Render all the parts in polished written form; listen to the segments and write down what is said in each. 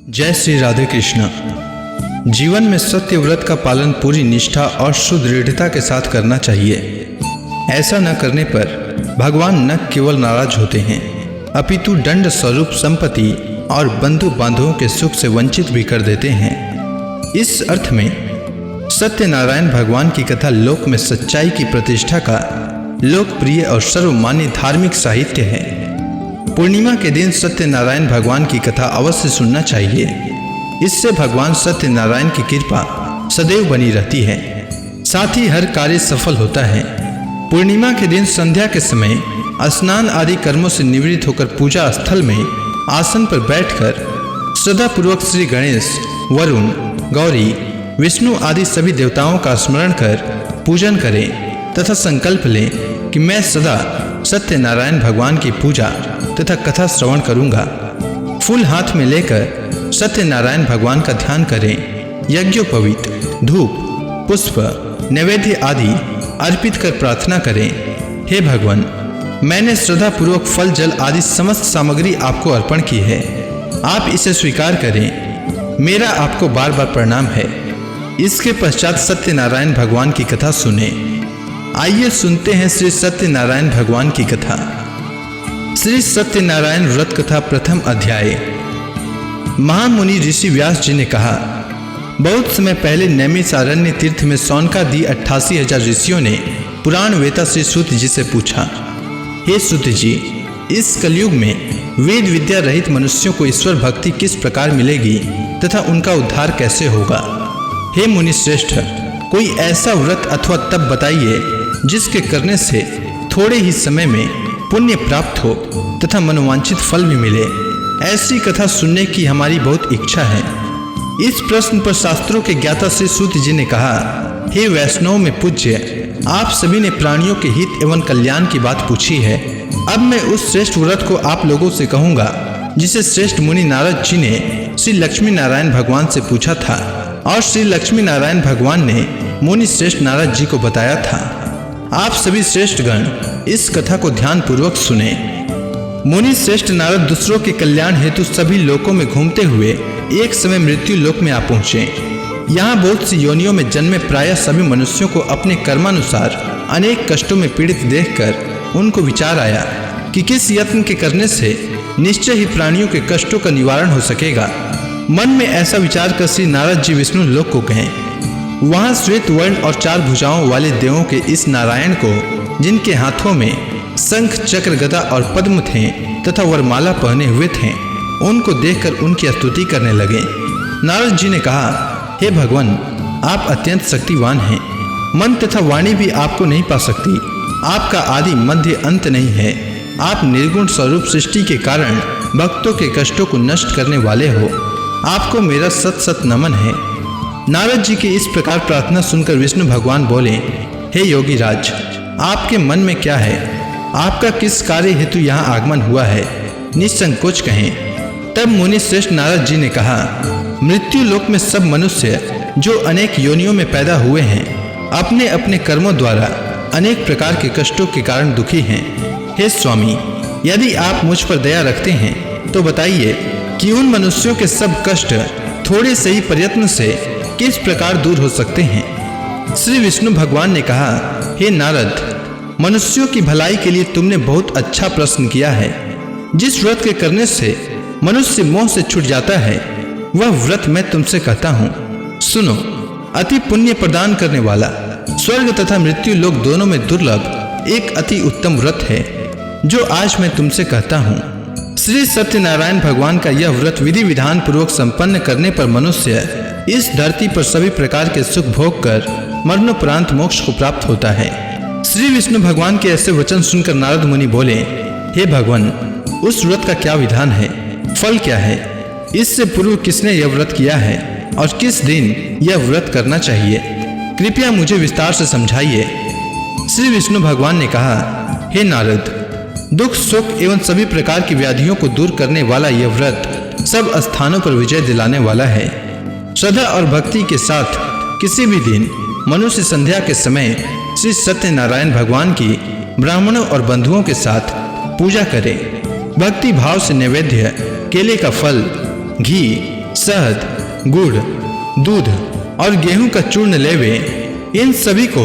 जय श्री राधे कृष्ण। जीवन में सत्य व्रत का पालन पूरी निष्ठा और सुदृढ़ता के साथ करना चाहिए। ऐसा न करने पर भगवान न केवल नाराज होते हैं अपितु दंड स्वरूप संपत्ति और बंधु बांधवों के सुख से वंचित भी कर देते हैं। इस अर्थ में सत्यनारायण भगवान की कथा लोक में सच्चाई की प्रतिष्ठा का लोकप्रिय और सर्वमान्य धार्मिक साहित्य है। पूर्णिमा के दिन सत्यनारायण भगवान की कथा अवश्य सुनना चाहिए। इससे भगवान सत्यनारायण की कृपा सदैव बनी रहती है, साथ ही हर कार्य सफल होता है। पूर्णिमा के दिन संध्या के समय स्नान आदि कर्मों से निवृत्त होकर पूजा स्थल में आसन पर बैठकर श्रद्धापूर्वक श्री गणेश, वरुण, गौरी, विष्णु आदि सभी देवताओं का स्मरण कर पूजन करें तथा संकल्प लें कि मैं सदा सत्यनारायण भगवान की पूजा तथा कथा श्रवण करूंगा। फूल हाथ में लेकर सत्यनारायण भगवान का ध्यान करें। यज्ञोपवीत, धूप, पुष्प, नैवेद्य आदि अर्पित कर प्रार्थना करें। हे भगवान, मैंने श्रद्धापूर्वक फल जल आदि समस्त सामग्री आपको अर्पण की है, आप इसे स्वीकार करें। मेरा आपको बार बार प्रणाम है। इसके पश्चात सत्यनारायण भगवान की कथा सुने। आइए सुनते हैं श्री सत्यनारायण भगवान की कथा। श्री सत्यनारायण व्रत कथा प्रथम अध्याय। महामुनि ऋषि व्यास जी ने कहा, बहुत समय पहले नैमिषारण्य तीर्थ में सौनकादि 88,000 ऋषियों ने पुराण वेता श्री सूत जी से पूछा, हे सूत जी, इस कलयुग में वेद विद्या रहित मनुष्यों को ईश्वर भक्ति किस प्रकार मिलेगी तथा उनका उद्धार कैसे होगा? हे मुनि श्रेष्ठ, कोई ऐसा व्रत अथवा तप बताइए जिसके करने से थोड़े ही समय में पुण्य प्राप्त हो तथा मनोवांछित फल भी मिले। ऐसी कथा सुनने की हमारी बहुत इच्छा है। इस प्रश्न पर शास्त्रों के ज्ञाता श्री सूत जी ने कहा, हे वैष्णव में पूज्य, आप सभी ने प्राणियों के हित एवं कल्याण की बात पूछी है। अब मैं उस श्रेष्ठ व्रत को आप लोगों से कहूँगा जिसे श्रेष्ठ मुनि नारद जी ने श्री लक्ष्मी नारायण भगवान से पूछा था और श्री लक्ष्मी नारायण भगवान ने मुनि श्रेष्ठ नारद जी को बताया था। आप सभी श्रेष्ठ गण इस कथा को ध्यान पूर्वक सुने। मुनि श्रेष्ठ नारद दूसरों के कल्याण हेतु सभी लोकों में घूमते हुए एक समय मृत्यु लोक में आ पहुंचे। यहाँ बहुत सी योनियों में जन्मे प्रायः सभी मनुष्यों को अपने कर्मानुसार अनेक कष्टों में पीड़ित देखकर उनको विचार आया कि किस यत्न के करने से निश्चय ही प्राणियों के कष्टों का निवारण हो सकेगा। मन में ऐसा विचार कर श्री नारद जी विष्णु लोक को गए। वहाँ श्वेत वर्ण और 4 भुजाओं वाले देवों के इस नारायण को, जिनके हाथों में शंख, चक्र, गदा और पद्म थे तथा वरमाला पहने हुए थे, उनको देखकर उनकी स्तुति करने लगे। नारद जी ने कहा, हे भगवान, आप अत्यंत शक्तिवान हैं। मन तथा वाणी भी आपको नहीं पा सकती। आपका आदि मध्य अंत नहीं है। आप निर्गुण स्वरूप सृष्टि के कारण भक्तों के कष्टों को नष्ट करने वाले हो। आपको मेरा सत सत नमन है। नारद जी की इस प्रकार प्रार्थना सुनकर विष्णु भगवान बोले, हे योगी राज, आपके मन में क्या है? आपका किस कार्य हेतु यहाँ आगमन हुआ है? निसंकोच कहें। तब मुनि श्रेष्ठ नारद जी ने कहा, मृत्यु लोक में सब मनुष्य जो अनेक योनियों में पैदा हुए हैं, अपने अपने कर्मों द्वारा अनेक प्रकार के कष्टों के कारण दुखी हैं। हे स्वामी, यदि आप मुझ पर दया रखते हैं तो बताइए कि उन मनुष्यों के सब कष्ट थोड़े से ही प्रयत्न से किस प्रकार दूर हो सकते हैं? श्री विष्णु भगवान ने कहा, हे नारद, मनुष्यों की भलाई के लिए तुमने बहुत अच्छा प्रश्न किया है। जिस व्रत के करने से मनुष्य मोह से छूट जाता है, वह व्रत मैं तुमसे कहता हूँ। सुनो, अति पुण्य प्रदान करने वाला, स्वर्ग तथा मृत्यु लोक दोनों में दुर्लभ एक अति उत्तम व्रत है जो आज मैं तुमसे कहता हूँ। श्री सत्यनारायण भगवान का यह व्रत विधि विधान पूर्वक संपन्न करने पर मनुष्य इस धरती पर सभी प्रकार के सुख भोग कर मरणोपरांत मोक्ष को प्राप्त होता है। श्री विष्णु भगवान के ऐसे वचन सुनकर नारद मुनि बोले, हे भगवान, उस व्रत का क्या विधान है? फल क्या है? इससे पूर्व किसने यह व्रत किया है और किस दिन यह व्रत करना चाहिए? कृपया मुझे विस्तार से समझाइए। श्री विष्णु भगवान ने कहा, हे नारद, दुख, सुख एवं सभी प्रकार की व्याधियों को दूर करने वाला यह व्रत सब स्थानों पर विजय दिलाने वाला है। श्रद्धा और भक्ति के साथ किसी भी दिन मनुष्य संध्या के समय श्री सत्यनारायण भगवान की ब्राह्मणों और बंधुओं के साथ पूजा करे। भक्ति भाव से नैवेद्य, केले का फल, घी, शहद, गुड़, दूध और गेहूं का चूर्ण लेवे। इन सभी को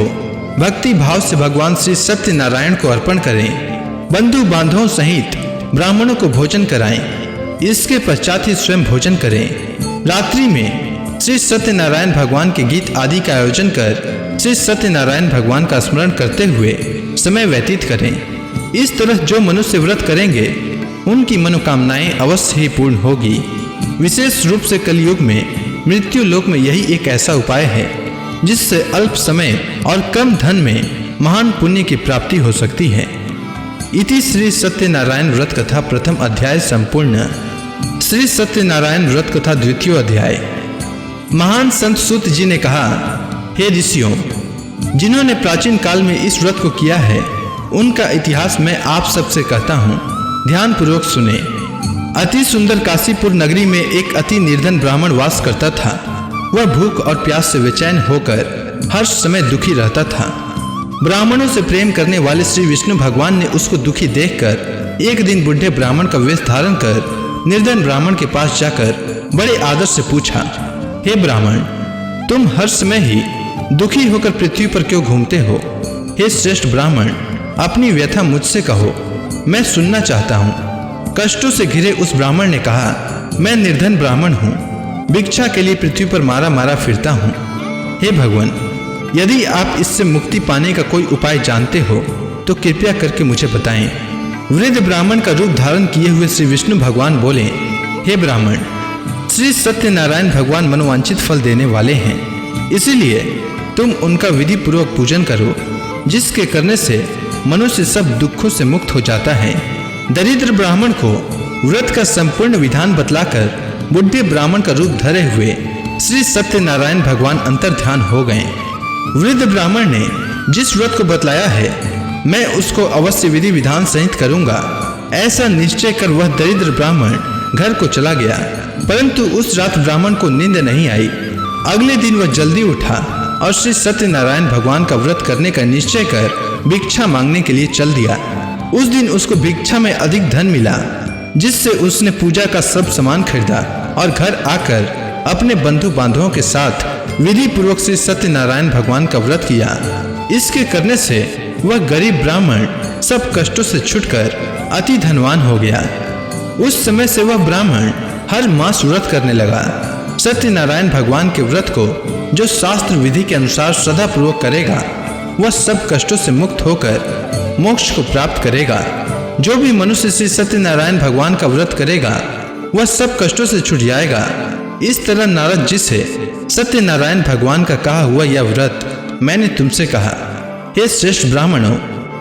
भक्ति भाव से भगवान श्री सत्यनारायण को अर्पण करें। बंधु बांधवों सहित ब्राह्मणों को भोजन कराएं। इसके पश्चात ही स्वयं भोजन करें। रात्रि में श्री सत्यनारायण भगवान के गीत आदि का आयोजन कर श्री सत्यनारायण भगवान का स्मरण करते हुए समय व्यतीत करें। इस तरह जो मनुष्य व्रत करेंगे उनकी मनोकामनाएं अवश्य ही पूर्ण होगी। विशेष रूप से कलयुग में मृत्यु लोक में यही एक ऐसा उपाय है जिससे अल्प समय और कम धन में महान पुण्य की प्राप्ति हो सकती है। इति श्री सत्यनारायण व्रत कथा प्रथम अध्याय संपूर्ण। श्री सत्यनारायण व्रत कथा द्वितीय अध्याय। महान संत सूत जी ने कहा, हे ऋषियों, जिन्होंने प्राचीन काल में इस व्रत को किया है उनका इतिहास मैं आप सबसे कहता हूँ, ध्यान पूर्वक सुने। अति सुंदर काशीपुर नगरी में एक अति निर्धन ब्राह्मण वास करता था। वह भूख और प्यास से बेचैन होकर हर समय दुखी रहता था। ब्राह्मणों से प्रेम करने वाले श्री विष्णु भगवान ने उसको दुखी देखकर एक दिन बुढ़े ब्राह्मण का वेश धारण कर निर्धन ब्राह्मण के पास जाकर बड़े आदर से पूछा, हे ब्राह्मण, तुम हर समय ही दुखी होकर पृथ्वी पर क्यों घूमते हो? हे श्रेष्ठ ब्राह्मण, अपनी व्यथा मुझसे कहो, मैं सुनना चाहता हूँ। कष्टों से घिरे उस ब्राह्मण ने कहा, मैं निर्धन ब्राह्मण हूँ, भिक्षा के लिए पृथ्वी पर मारा मारा फिरता हूँ। हे भगवान, यदि आप इससे मुक्ति पाने का कोई उपाय जानते हो तो कृपया करके मुझे बताएं। वृद्ध ब्राह्मण का रूप धारण किए हुए श्री विष्णु भगवान बोले, हे ब्राह्मण, श्री सत्यनारायण भगवान मनोवांछित फल देने वाले हैं, इसीलिए तुम उनका विधि पूर्वक पूजन करो, जिसके करने से मनुष्य सब दुखों से मुक्त हो जाता है। दरिद्र ब्राह्मण को व्रत का संपूर्ण विधान बतलाकर बुढ़े ब्राह्मण का रूप धरे हुए श्री सत्यनारायण भगवान अंतर ध्यान हो गए। वृद्ध ब्राह्मण ने जिस व्रत को बतलाया है मैं उसको अवश्य विधि विधान सहित करूंगा, ऐसा निश्चय कर वह दरिद्र ब्राह्मण घर को चला गया। परंतु उस रात ब्राह्मण को नींद नहीं आई। अगले दिन वह जल्दी उठा और श्री सत्यनारायण भगवान का व्रत करने का निश्चय कर भिक्षा मांगने के लिए चल दिया। उस दिन उसको भिक्षा में अधिक धन मिला, जिससे उसने पूजा का सब सामान खरीदा और घर आकर अपने बंधु बांधवों के साथ विधि पूर्वक श्री सत्यनारायण भगवान का व्रत किया। इसके करने से वह गरीब ब्राह्मण सब कष्टों से छुटकर अति धनवान हो गया। उस समय से वह ब्राह्मण हर मास व्रत करने लगा। सत्यनारायण भगवान के व्रत को जो शास्त्र विधि के अनुसार श्रद्धा पूर्वक करेगा वह सब कष्टों से मुक्त होकर मोक्ष को प्राप्त करेगा। जो भी मनुष्य श्री सत्यनारायण भगवान का व्रत करेगा वह सब कष्टों से छूट जाएगा। इस तरह नारद जी से सत्यनारायण भगवान का कहा हुआ यह व्रत मैंने तुमसे कहा। हे श्रेष्ठ ब्राह्मणों,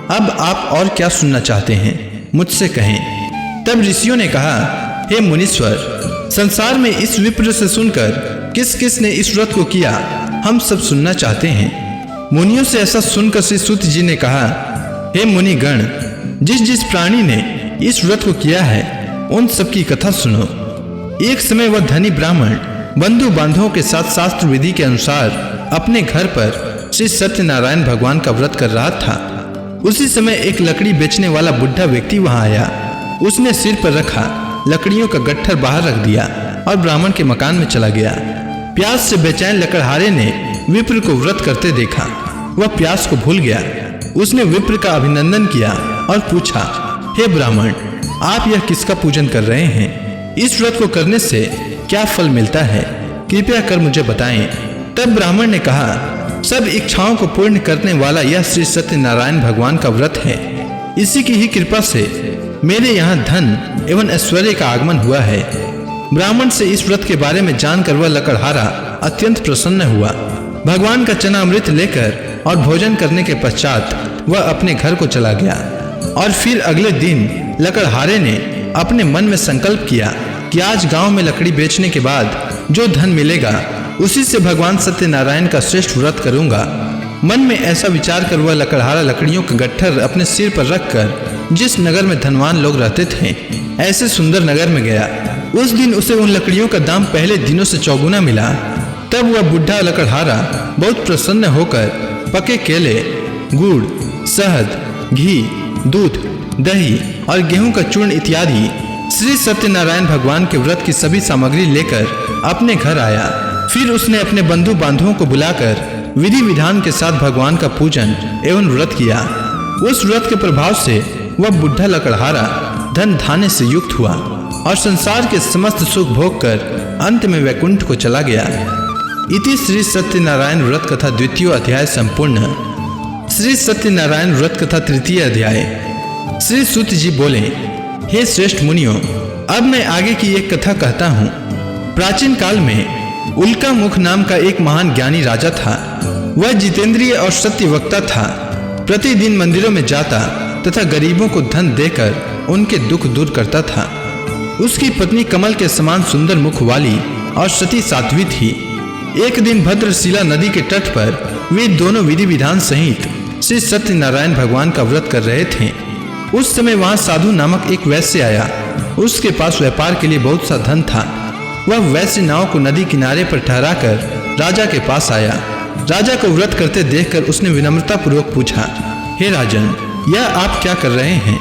अब आप और क्या सुनना चाहते हैं, मुझसे कहें। तब ऋषियों ने कहा, हे मुनीश्वर, संसार में इस विप्र से सुनकर किस किस ने इस व्रत को किया, हम सब सुनना चाहते हैं। मुनियों से ऐसा सुनकर श्री सूत जी ने कहा, हे मुनिगण, जिस जिस प्राणी ने इस व्रत को किया है उन सब की कथा सुनो। एक समय वह धनी ब्राह्मण बंधु बांधवों के साथ शास्त्र विधि के अनुसार अपने घर पर श्री सत्यनारायण भगवान का व्रत कर रहा था। उसी समय एक लकड़ी बेचने वाला बुढ़ा व्यक्ति वहां आया। उसने सिर पर रखा लकड़ियों का गट्ठर बाहर रख दिया और ब्राह्मण के मकान में चला गया। प्यास से बेचैन लकड़हारे ने विप्र को व्रत करते देखा। वह प्यास को भूल गया। उसने विप्र का अभिनंदन किया और पूछा, हे ब्राह्मण, आप यह किसका पूजन कर रहे हैं? इस व्रत को करने से क्या फल मिलता है, कृपया कर मुझे बताएं। तब ब्राह्मण ने कहा, सब इच्छाओं को पूर्ण करने वाला यह श्री सत्यनारायण भगवान का व्रत है। इसी की ही कृपा से मेरे यहाँ धन एवं ऐश्वर्य का आगमन हुआ है। ब्राह्मण से इस व्रत के बारे में जानकर वह लकड़हारा अत्यंत प्रसन्न हुआ। भगवान का चना अमृत लेकर और भोजन करने के पश्चात वह अपने घर को चला गया। और फिर अगले दिन लकड़हारे ने अपने मन में संकल्प किया कि आज गांव में लकड़ी बेचने के बाद जो धन मिलेगा उसी से भगवान सत्यनारायण का श्रेष्ठ व्रत करूंगा। मन में ऐसा विचार कर वह लकड़हारा लकड़ियों का गट्ठर अपने सिर पर रखकर जिस नगर में धनवान लोग रहते थे ऐसे सुंदर नगर में गया। उस दिन उसे उन लकड़ियों का दाम पहले दिनों से चौगुना मिला। तब वह बुढ़ा लकड़हारा बहुत प्रसन्न होकर पके केले, गुड़, शहद, घी, दूध, दही और गेहूं का चूर्ण इत्यादि श्री सत्यनारायण भगवान के व्रत की सभी सामग्री लेकर अपने घर आया। फिर उसने अपने बंधु बांधवों को बुलाकर विधि विधान के साथ भगवान का पूजन एवं व्रत किया। उस व्रत के प्रभाव से वह बुढ़ा लकड़हारा धन धान्य से युक्त हुआ और संसार के समस्त सुख भोग कर अंत में वैकुंठ को चला गया। इति श्री सत्यनारायण व्रत कथा द्वितीय अध्याय संपूर्ण। श्री सत्यनारायण व्रत कथा तृतीय अध्याय। श्री सूत जी बोले, हे श्रेष्ठ मुनियों, अब मैं आगे की एक कथा कहता हूँ। प्राचीन काल में उल्का मुख नाम का एक महान ज्ञानी राजा था। वह जितेंद्रिय और सत्य वक्ता था। प्रतिदिन मंदिरों में जाता तथा गरीबों को धन देकर उनके दुख दूर करता था। उसकी पत्नी कमल के समान सुंदर मुख वाली और सती साध्वी थी। एक दिन भद्रशिला नदी के तट पर वे दोनों विधि विधान सहित श्री सत्यनारायण भगवान का व्रत कर रहे थे। उस समय वहां साधु नामक एक वैश्य आया। उसके पास व्यापार के लिए बहुत सा धन था। वह वैश्य नाव को नदी किनारे पर ठहराकर राजा के पास आया। राजा को व्रत करते देखकर उसने विनम्रता पूर्वक पूछा, हे राजन, यह आप क्या कर रहे हैं?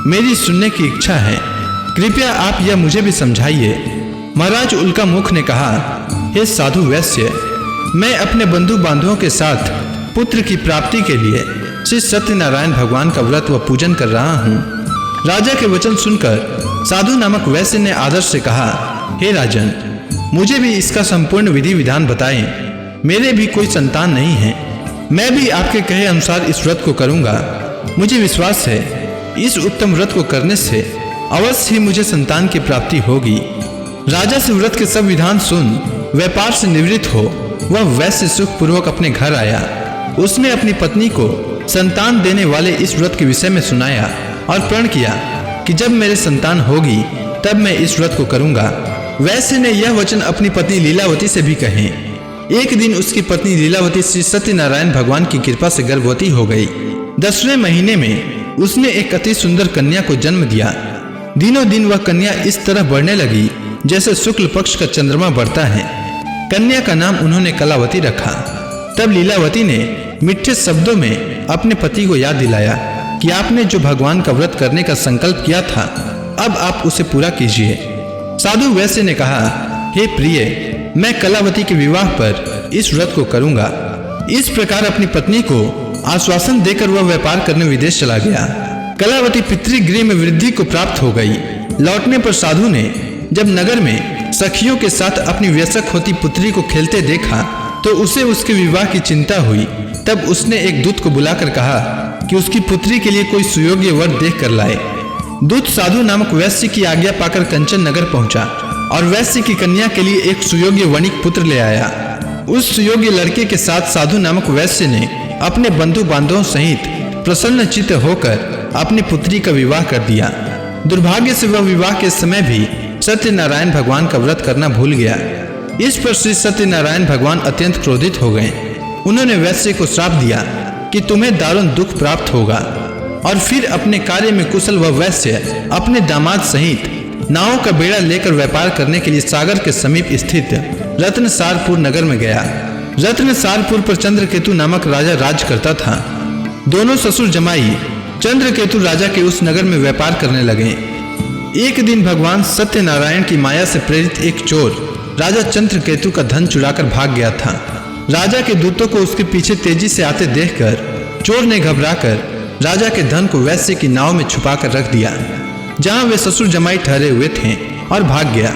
मेरी सुनने की इच्छा है, कृपया आप यह मुझे भी समझाइए। महाराज उल्का मुख ने कहा, हे साधु वैश्य, मैं अपने बंधु बांधवों के साथ पुत्र की प्राप्ति के लिए श्री सत्यनारायण भगवान का व्रत व पूजन कर रहा हूँ। राजा के वचन सुनकर साधु नामक वैश्य ने आदर से कहा, हे राजन, मुझे भी इसका संपूर्ण विधि विधान बताएं। मेरे भी कोई संतान नहीं है। मैं भी आपके कहे अनुसार इस व्रत को करूंगा। मुझे विश्वास है इस उत्तम व्रत को करने से अवश्य ही मुझे संतान की प्राप्ति होगी। राजा से व्रत के सब विधान सुन व्यापार से निवृत्त हो वह वैश्य सुख पूर्वक अपने घर आया। उसने अपनी पत्नी को संतान देने वाले इस व्रत के विषय में सुनाया और प्रण किया कि जब मेरे संतान होगी तब मैं इस व्रत को करूंगा। वैश्य ने यह वचन अपनी पत्नी लीलावती से भी कहे। एक दिन उसकी पत्नी लीलावती श्री सत्यनारायण भगवान की कृपा से गर्भवती हो गई। 10वें महीने में उसने एक अति सुंदर कन्या को जन्म दिया। दिनों दिन वह कन्या इस तरह बढ़ने लगी जैसे शुक्ल पक्ष का चंद्रमा बढ़ता है। कन्या का नाम उन्होंने कलावती रखा। तब लीलावती ने मीठे शब्दों में अपने पति को याद दिलाया कि आपने जो भगवान का व्रत करने का संकल्प किया था, अब आप उसे पूरा कीजिए। साधु वैश्य ने कहा, हे प्रिय, मैं कलावती के विवाह पर इस व्रत को करूंगा। इस प्रकार अपनी पत्नी को आश्वासन देकर वह व्यापार करने विदेश चला गया। कलावती पितृगृह में वृद्धि को प्राप्त हो गई। लौटने पर साधु ने जब नगर में सखियों के साथ अपनी वयस्क होती पुत्री को खेलते देखा तो उसे उसके विवाह की चिंता हुई। तब उसने एक दूत को बुलाकर कहा कि उसकी पुत्री के लिए कोई सुयोग्य वर देख कर लाए। दूत साधु नामक वैश्य की आज्ञा पाकर कंचन नगर पहुंचा और वैश्य की कन्या के लिए एक सुयोग्य वणिक पुत्र ले आया। उस सुयोग्य लड़के के साथ साधु नामक वैश्य ने अपने बंधु बांधवों सहित प्रसन्न चित्त होकर अपनी पुत्री का विवाह कर दिया। दुर्भाग्य से वह विवाह के समय भी सत्यनारायण भगवान का व्रत करना भूल गया। इस पर श्री सत्यनारायण भगवान अत्यंत क्रोधित हो गए। उन्होंने वैश्य को श्राप दिया कि तुम्हें दारुण दुख प्राप्त होगा। और फिर अपने कार्य में कुशल वह वैश्य अपने दामाद सहित नावों का बेड़ा लेकर व्यापार करने के लिए सागर के समीप स्थित रत्नसारपुर नगर में गया। रत्नसारपुर पर चंद्रकेतु नामक राजा राज करता था। दोनों ससुर जमाई चंद्रकेतु राजा के उस नगर में व्यापार करने लगे। एक दिन भगवान सत्यनारायण की माया से प्रेरित एक चोर राजा चंद्रकेतु का धन चुराकर भाग गया था। राजा के दूतों को उसके पीछे तेजी से आते देखकर चोर ने घबराकर राजा के धन को वैश्य की नाव में छुपाकर रख दिया जहां वे ससुर जमाई ठहरे हुए थे और भाग गया।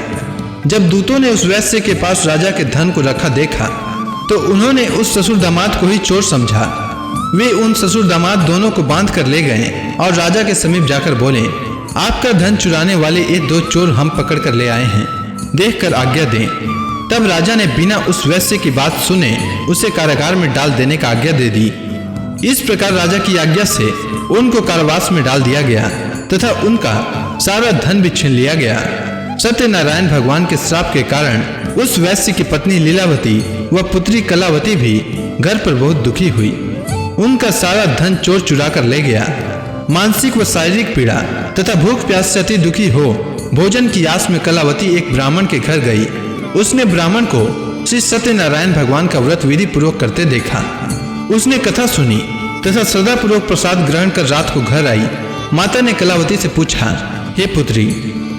जब दूतों ने उस वैश्य के पास राजा के धन को रखा देखा तो उन्होंने उस ससुर दामाद को ही चोर समझा। वे उन ससुर दामाद दोनों को बांध कर ले गए और राजा के समीप जाकर बोले, आपका धन चुराने वाले ये 2 चोर हम पकड़ कर ले आए हैं, देखकर आज्ञा दें। तब राजा ने बिना उस वैश्य की बात सुने उसे कारागार में डाल देने का आज्ञा दे दी। इस प्रकार राजा की आज्ञा से उनको कारावास में डाल दिया गया तथा उनका सारा धन भी छीन लिया गया। सत्यनारायण भगवान के श्राप के कारण उस वैश्य की पत्नी लीलावती व पुत्री कलावती भी घर पर बहुत दुखी हुई। उनका सारा धन चोर चुरा कर ले गया। मानसिक व शारीरिक पीड़ा तथा भूख प्यास से अति दुखी हो भोजन की आस में कलावती एक ब्राह्मण के घर गई। उसने ब्राह्मण को श्री सत्यनारायण भगवान का व्रत विधि पूर्वक करते देखा। उसने कथा सुनी तथा श्रद्धा पूर्वक प्रसाद ग्रहण कर रात को घर आई। माता ने कलावती से पूछा, हे पुत्री,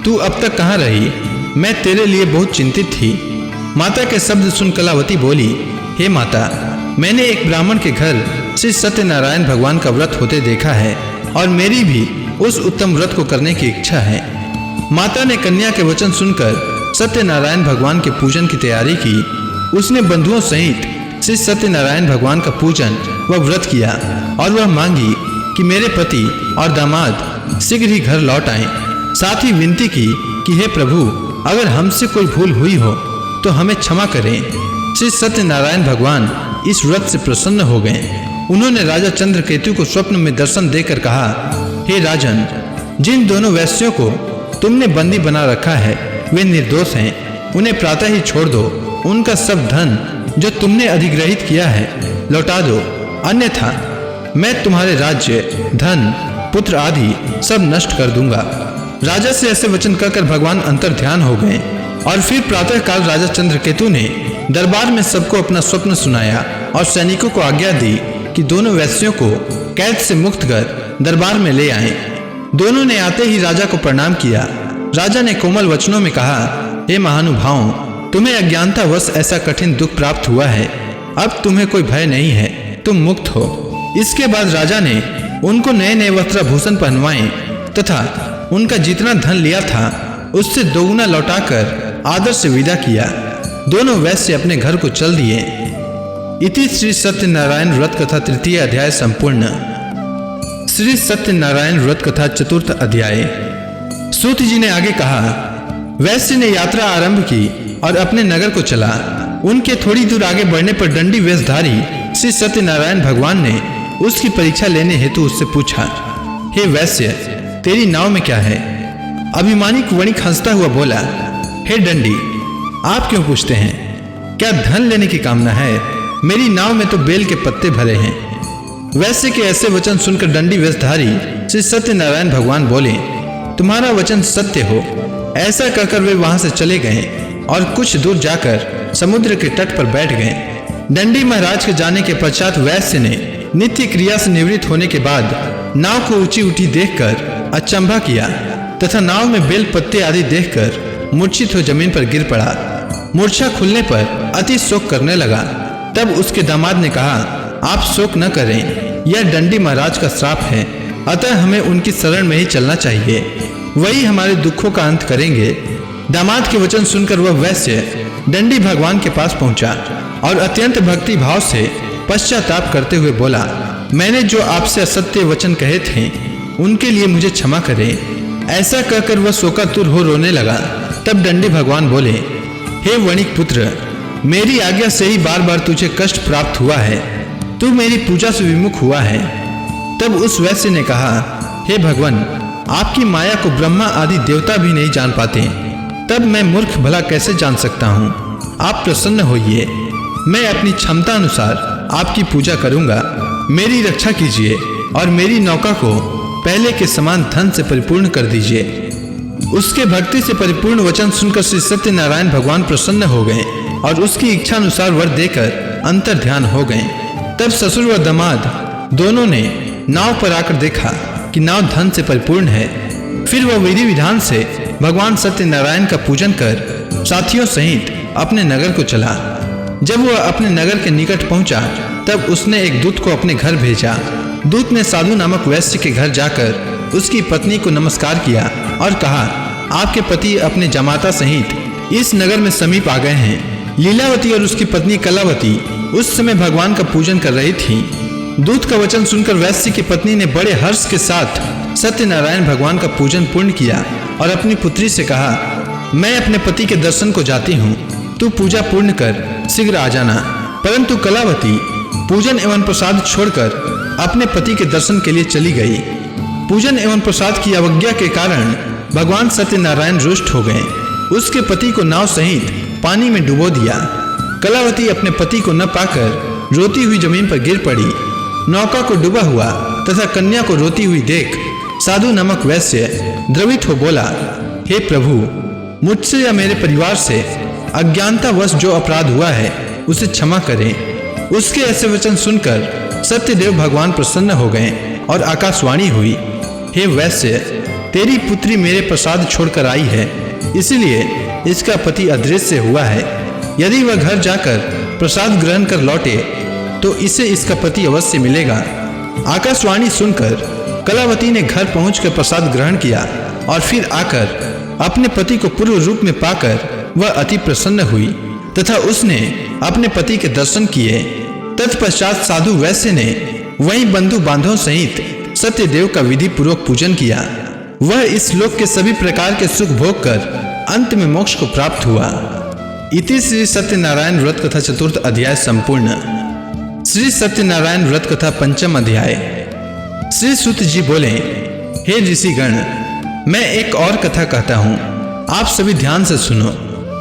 तू अब तक कहाँ रही? मैं तेरे लिए बहुत चिंतित थी। माता के शब्द सुन कलावती बोली, हे माता, मैंने एक ब्राह्मण के घर श्री सत्यनारायण भगवान का व्रत होते देखा है और मेरी भी उस उत्तम व्रत को करने की इच्छा है। माता ने कन्या के वचन सुनकर सत्यनारायण भगवान के पूजन की तैयारी की। उसने बंधुओं सहित श्री सत्यनारायण भगवान का पूजन व व्रत किया और वह मांगी कि मेरे पति और दामाद शीघ्र ही घर लौट आएं। साथ ही विनती की कि हे प्रभु, अगर हमसे कोई भूल हुई हो तो हमें क्षमा करें। श्री सत्यनारायण भगवान इस व्रत से प्रसन्न हो गए। उन्होंने राजा चंद्रकेतु को स्वप्न में दर्शन देकर कहा, हे राजन, जिन दोनों वैश्यों को तुमने बंदी बना रखा है वे निर्दोष हैं। उन्हें प्रातः ही छोड़ दो। उनका सब धन जो तुमने अधिग्रहित किया है लौटा दो, अन्यथा मैं तुम्हारे राज्य, धन, पुत्र आदि सब नष्ट कर दूंगा। राजा से ऐसे वचन कहकर भगवान अंतर ध्यान हो गए और फिर प्रातः काल राजा चंद्रकेतु ने दरबार में सबको अपना स्वप्न सुनाया और सैनिकों को आज्ञा दी कि दोनों वैश्यों को कैद से मुक्त कर दरबार में ले आएं। दोनों ने आते ही राजा को प्रणाम किया। राजा ने कोमल वचनों में कहा, हे महानुभावों, तुम्हें अज्ञानतावश ऐसा कठिन दुख प्राप्त हुआ है। अब तुम्हें कोई भय नहीं है, तुम मुक्त हो। इसके बाद राजा ने उनको नए नए वस्त्राभूषण पहनवाए तथा उनका जितना धन लिया था उससे दोगुना लौटाकर आदर से विदा किया। दोनों वैश्य अपने घर को चल दिए। इति श्री सत्यनारायण व्रत कथा तृतीय अध्याय संपूर्ण। श्री सत्यनारायण व्रत कथा चतुर्थ अध्याय। सूत जी ने आगे कहा, वैश्य ने यात्रा आरंभ की और अपने नगर को चला। उनके थोड़ी दूर आगे बढ़ने पर दंडी वेशधारी श्री सत्यनारायण भगवान ने उसकी परीक्षा लेने हेतु उससे पूछा, हे वैश्य, तेरी नाव में क्या है? अभिमानी वणिक हंसता हुआ बोला, हे दंडी, आप क्यों पूछते हैं? क्या धन लेने की कामना है? मेरी नाव में तो बेल के पत्ते भरे हैं। वैश्य के ऐसे वचन सुनकर दंडी वेशधारी श्री सत्यनारायण भगवान बोले, तुम्हारा वचन सत्य हो। ऐसा कहकर वे वहां से चले गए और कुछ दूर जाकर समुद्र के तट पर बैठ गए। दंडी महाराज के जाने के पश्चात वैश्य ने नित्य क्रिया से निवृत्त होने के बाद नाव को ऊंची उठी देखकर अचंभा किया तथा नाव में बेल पत्ते आदि देखकर मूर्छित हो जमीन पर गिर पड़ा। मूर्छा खुलने पर अति शोक करने लगा। तब उसके दामाद ने कहा, आप शोक न करें, यह दंडी महाराज का श्राप है, अतः हमें उनकी शरण में ही चलना चाहिए, वही हमारे दुखों का अंत करेंगे। दामाद के वचन सुनकर वह वैश्य दंडी भगवान के पास पहुंचा और अत्यंत भक्ति भाव से पश्चाताप करते हुए बोला, मैंने जो आपसे असत्य वचन कहे थे उनके लिए मुझे क्षमा करें। ऐसा कहकर वह शोकातुर हो रोने लगा। तब दंडी भगवान बोले, हे वणिक पुत्र, मेरी आज्ञा से ही बार बार तुझे कष्ट प्राप्त हुआ है। तू मेरी पूजा से विमुख हुआ है। तब उस वैश्य ने कहा, हे भगवान, आपकी माया को ब्रह्मा आदि देवता भी नहीं जान पाते, तब मैं मूर्ख भला कैसे जान सकता हूँ? आप प्रसन्न होइए, मैं अपनी क्षमता अनुसार आपकी पूजा करूँगा। मेरी रक्षा कीजिए और मेरी नौका को पहले के समान धन से परिपूर्ण कर दीजिए। उसके भक्ति से परिपूर्ण वचन सुनकर श्री सत्यनारायण भगवान प्रसन्न हो गए और उसकी इच्छा अनुसार वर देकर अंतर ध्यान हो गए। तब ससुर व दामाद दोनों ने नाव पर आकर देखा कि नाव धन से परिपूर्ण है। फिर वह विधि विधान से भगवान सत्यनारायण का पूजन कर साथियों सहित अपने नगर को चला। जब वह अपने नगर के निकट पहुंचा तब उसने एक दूत को अपने घर भेजा। दूत ने साधु नामक वैश्य के घर जाकर उसकी पत्नी को नमस्कार किया और कहा, आपके पति अपने जमाता सहित इस नगर में समीप आ गए हैं। लीलावती और उसकी पत्नी कलावती उस समय भगवान का पूजन कर रही थी। दूत का वचन सुनकर वैश्य की पत्नी ने बड़े हर्ष के साथ सत्यनारायण भगवान का पूजन पूर्ण किया और अपनी पुत्री से कहा, मैं अपने पति के दर्शन को जाती हूँ, तू पूजा पूर्ण कर शीघ्र आ जाना। परंतु कलावती पूजन एवं प्रसाद छोड़कर अपने पति के दर्शन के लिए चली गई। पूजन एवं प्रसाद की अवज्ञा के कारण भगवान सत्यनारायण रुष्ट हो गए। उसके पति को नाव सहित पानी में डुबो दिया। कलावती अपने पति को न पाकर रोती हुई जमीन पर गिर पड़ी। नौका को डूबा हुआ तथा कन्या को रोती हुई देख साधु नामक वैश्य द्रवित हो बोला, हे प्रभु, मुझसे या मेरे परिवार से अज्ञानतावश जो अपराध हुआ है उसे क्षमा करें। उसके ऐसे वचन सुनकर सत्यदेव भगवान प्रसन्न हो गए और आकाशवाणी हुई, हे वैश्य, तेरी पुत्री मेरे प्रसाद छोड़कर आई है, इसलिए इसका पति अदृश्य हुआ है। यदि वह घर जाकर प्रसाद ग्रहण कर लौटे तो इसे इसका पति अवश्य मिलेगा। आकाशवाणी सुनकर कलावती ने घर पहुंचकर प्रसाद ग्रहण किया और फिर आकर अपने पति को पूर्व रूप में पाकर वह अति प्रसन्न हुई तथा उसने अपने पति के दर्शन किए। तत्पश्चात साधु वैश्य ने वहीं बंधु बांधवों सहित सत्यदेव का विधि पूर्वक पूजन किया। वह इस लोक के सभी प्रकार के सुख भोग कर अंत में मोक्ष को प्राप्त हुआ। इति श्री सत्यनारायण व्रत कथा चतुर्थ अध्याय संपूर्ण। श्री सत्यनारायण व्रत कथा पंचम अध्याय। श्री सूत जी बोले, हे ऋषिगण, मैं एक और कथा कहता हूँ, आप सभी ध्यान से सुनो।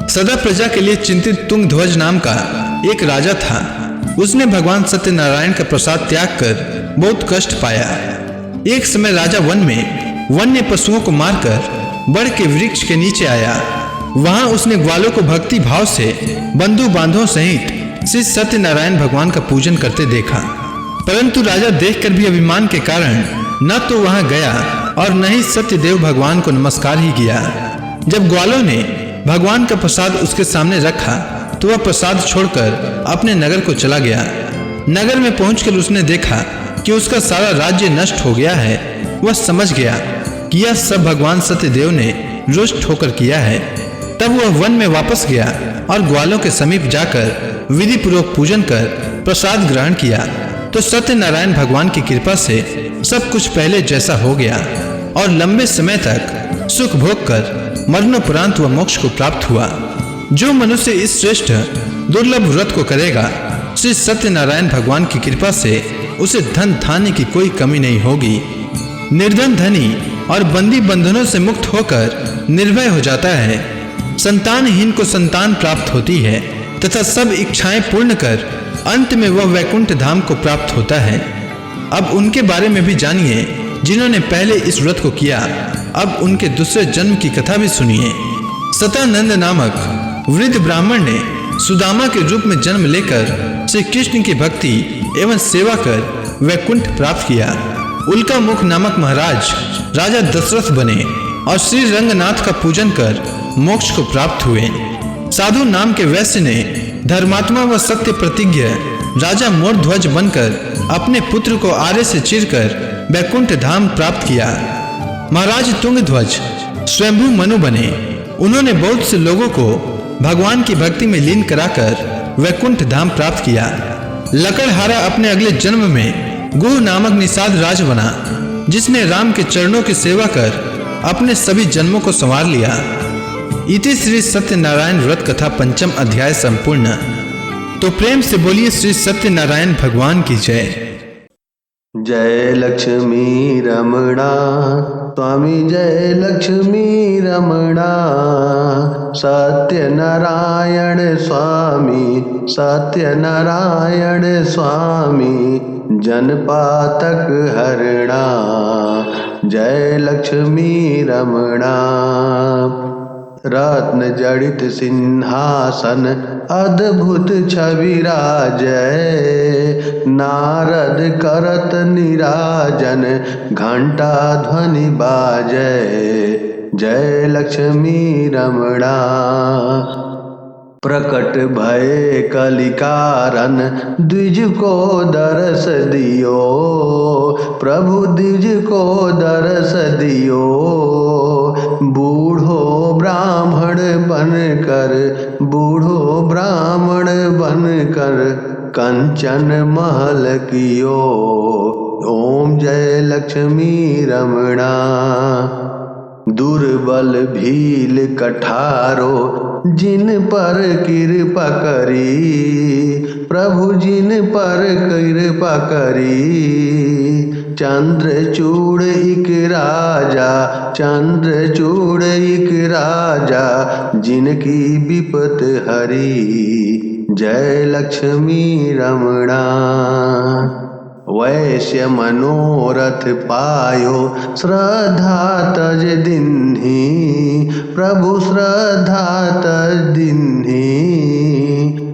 सदा प्रजा के लिए चिंतित तुंगध्वज नाम का एक राजा था। उसने भगवान सत्यनारायण का प्रसाद त्याग कर बहुत कष्ट पाया। एक समय राजा वन में वन्य पशुओं को मारकर बड़ के वृक्ष के नीचे आया। वहां उसने ग्वालों को भक्ति भाव से बंधु बांधवों सहित श्री सत्यनारायण भगवान का पूजन करते देखा। परंतु राजा देखकर भी अभिमान के कारण न तो वहां गया और न ही सत्यदेव भगवान को नमस्कार ही किया। जब ग्वालों ने भगवान का प्रसाद उसके सामने रखा तो वह प्रसाद छोड़कर अपने नगर को चला गया। नगर में पहुंचकर उसने देखा कि उसका सारा राज्य नष्ट हो गया है। वह समझ गया कि यह सब भगवान सत्यदेव ने रुष्ट होकर किया है। तब वह वन में वापस गया और ग्वालों के समीप जाकर विधि पूर्वक पूजन कर प्रसाद ग्रहण किया तो सत्यनारायण भगवान की कृपा से सब कुछ पहले जैसा हो गया और लंबे समय तक सुख भोग कर मरणोपरांत वह मोक्ष को प्राप्त हुआ। जो मनुष्य इस श्रेष्ठ दुर्लभ व्रत को करेगा, श्री सत्यनारायण भगवान की कृपा से उसे धन धान्य की कोई कमी नहीं होगी। निर्धन धनी और बंदी बंधनों से मुक्त होकर निर्भय हो जाता है। संतानहीन को संतान प्राप्त होती है तथा सब इच्छाएं पूर्ण कर अंत में वह वैकुंठ धाम को प्राप्त होता है। अब उनके बारे में भी जानिए जिन्होंने पहले इस व्रत को किया। अब उनके दूसरे जन्म की कथा भी सुनिए। सतानंद नामक वृद्ध ब्राह्मण ने सुदामा के रूप में जन्म लेकर श्री कृष्ण की भक्ति एवं सेवा कर वैकुंठ प्राप्त किया। उल्का मुख नामक महाराज राजा दशरथ बने और श्री रंगनाथ का पूजन कर मोक्ष को प्राप्त हुए। साधु नाम के वैश्य ने धर्मात्मा व सत्य प्रतिज्ञ राजा मोरध्वज बनकर अपने पुत्र को आरे से चीरकर वैकुंठ धाम प्राप्त किया। महाराज तुंगध्वज स्वयंभू मनु बने। उन्होंने बहुत से लोगों को भगवान की भक्ति में लीन कराकर वैकुंठ धाम प्राप्त किया। लकड़हारा अपने अगले जन्म में गुह नामक निषाद राज बना, जिसने राम के चरणों की सेवा कर अपने सभी जन्मों को संवार लिया। इति श्री सत्यनारायण व्रत कथा पंचम अध्याय संपूर्ण। तो प्रेम से बोलिए श्री सत्यनारायण भगवान की जय। जय लक्ष्मी रमणा स्वामी, जय लक्ष्मी रमणा। सत्यनारायण स्वामी, सत्यनारायण स्वामी, जनपातक हरणा। जय लक्ष्मी रमणा। रत्न जड़ित सिंहासन अद्भुत छवि राजय। नारद करत निराजन घंटा ध्वनि बाजय। जय लक्ष्मी रमणा। प्रकट भय कलिकारण द्विज को दरस दियो। प्रभु द्विज को दरस दियो। बूढ़ो ब्राह्मण बनकर, बूढ़ो ब्राह्मण बनकर कंचन महल कियो। ओम जय लक्ष्मी रमणा। दुर्बल भील कठारो जिन पर कृपा करी। प्रभु जिन पर कृपा करी। चंद्रचूड़ एक राजा, चंद्रचूड़ एक राजा, जिनकी विपत हरी। जय लक्ष्मी रमणा। वैश्य मनोरथ पायो श्रद्धा तज दिन्ही। प्रभु श्रद्धा तज दिन्ही।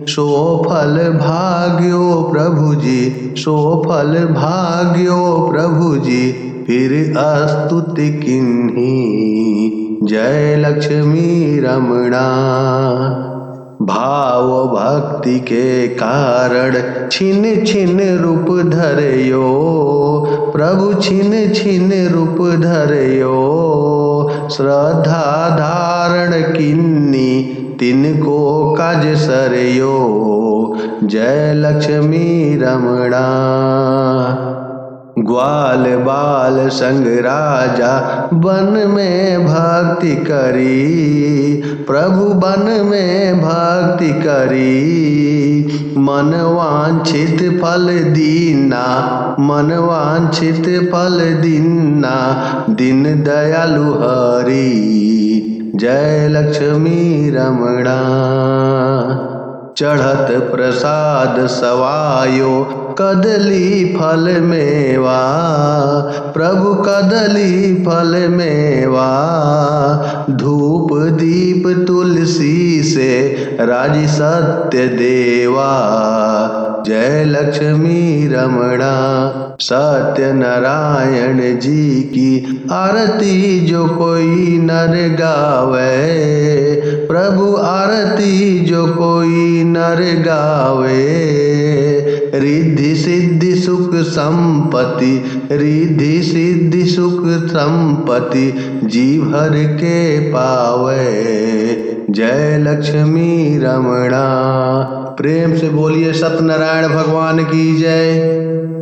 सो फल भाग्यो प्रभु जी, सो फल भाग्यो प्रभु जी, फिर स्तुति किन्ही। जय लक्ष्मी रमणा। भाव भक्ति के कारण छिन छिन रूप धरयो, प्रभु छिन छिन रूप धरयो। श्रद्धा धारण किन्नी तिनको काज सरयो, जय लक्ष्मी रमणा। ग्वाल बाल संग राजा वन में भक्ति करी, प्रभु वन में भक्ति करी। मन वांछित फल दीना, मन वांछित फल दीना, दीन दयालु हरि, जय लक्ष्मी रमणा। चढ़त प्रसाद सवायो कदली फल मेवा, प्रभु कदली फल मेवा। धूप दीप तुलसी से राजी सत्य देवा, जय लक्ष्मी रमणा। सत्य नारायण जी की आरती जो कोई नर गावे, प्रभु आरती जो कोई नर गावे। रिद्धि सिद्धि सुख संपत्ति, रिद्धि सिद्धि सुख संपत्ति, जी भर के पावे, जय लक्ष्मी रमणा। प्रेम से बोलिए सत्यनारायण भगवान की जय।